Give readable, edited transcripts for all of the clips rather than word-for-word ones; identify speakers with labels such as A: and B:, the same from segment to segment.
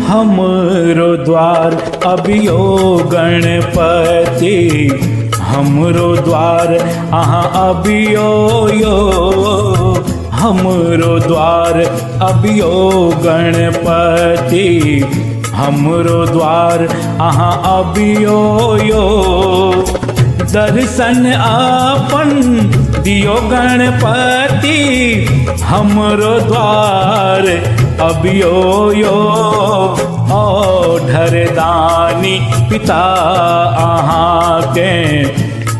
A: हमरो द्वार अबियो गणपति, हमरो द्वार अहाँ अबियो यो, हमरो द्वार अबियो गणपति, हमरो द्वार अहाँ अबियो यो। दर्शन आपन दियो गणपति, हमरो द्वार अबियो यो। ओढ़र दानी पिता अहाँ के,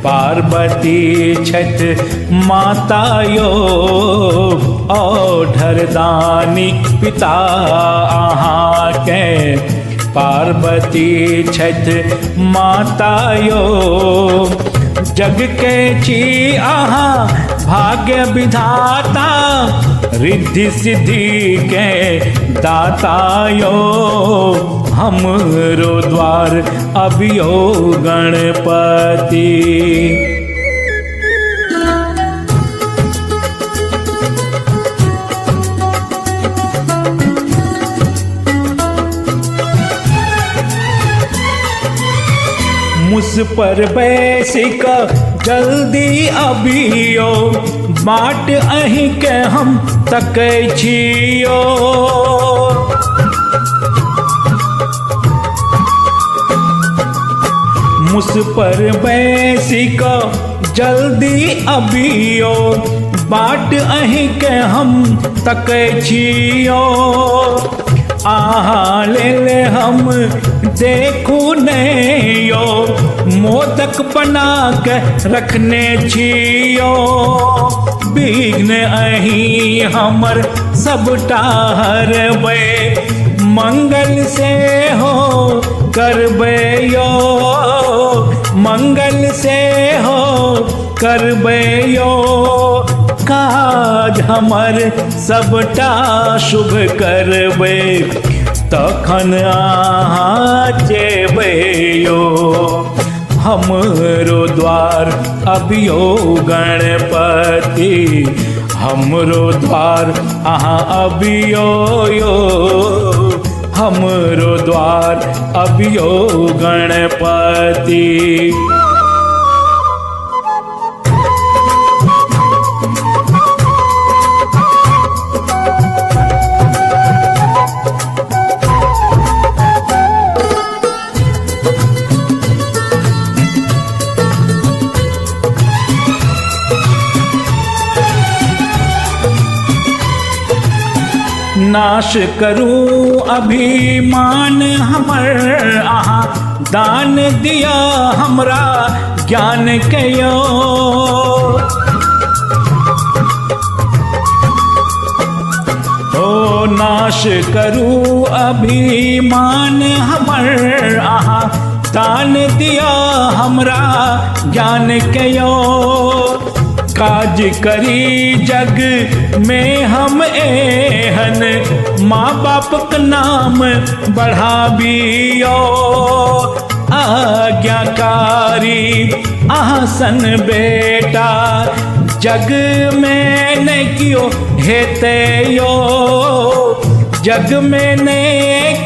A: पार्वती छठ माता यो। ओढ़र दानी पिता अहाँ के, पार्वती छठ माता यो। जग के छी अहाँ भाग्य विधाता, रिद्धि सिद्धि के दाता यो। हमरो द्वार अबियो गणपति। मुझ पर बैसिक जल्दी अबियो, बाट अहीं के हम तकै छियो। मुझ पर बैसिक जल्दी अबियो, बाट अहीं के हम तकै छियो। आहा ले ले हम देखू नहीं यो, मोदक बना के रखने छियो। विघ्न अहीं हमर सबटा हरबै, मंगल से हो करबै यो, मंगल से हो करबै यो। काज हमर सबटा शुभ करबै, तखन अहाँ जेबै यो। हमरो द्वार अबियो गणपति, हमरो द्वार अहाँ अबियो यो। हमरो द्वार अबियो गणपति। नाश करूं अभिमान हमर, आहाँ दान दिया हमरा ज्ञान कयो। ओ नाश करूं अभिमान हमर, आहाँ दान दिया हमरा ज्ञान कयो। काज करी जग में हम एहन, माँ बाप का नाम बढ़ाबियो। आज्ञाकारी आसन बेटा, जग में न कियो हेते यो, जग में न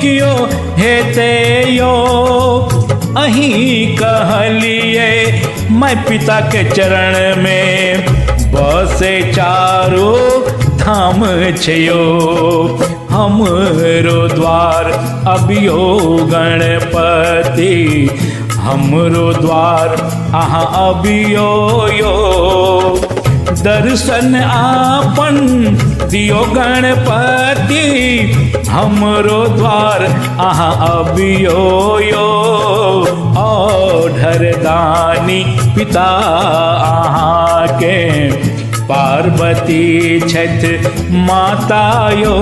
A: कियो हेते यो। अहीं कहलिए मैं पिता के चरण में, बसे चारो धाम छयो। हमरो द्वार अबियो गणपति, हमरो द्वार अहाँ अबियो यो। दर्शन आपन दियो गणपति, हमरो द्वार अहाँ अबियो यो। ओढ़र दानी पिता अहाँ के, पार्वती छठ माता यो।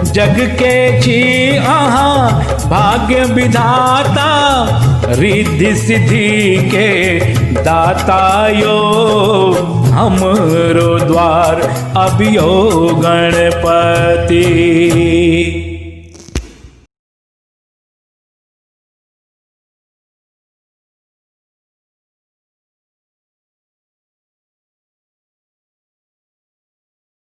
A: जग के छी अहाँ भाग्य विधाता, रिद्धि सिद्धि के दाता यो। हमरो द्वार अबियो गणपति।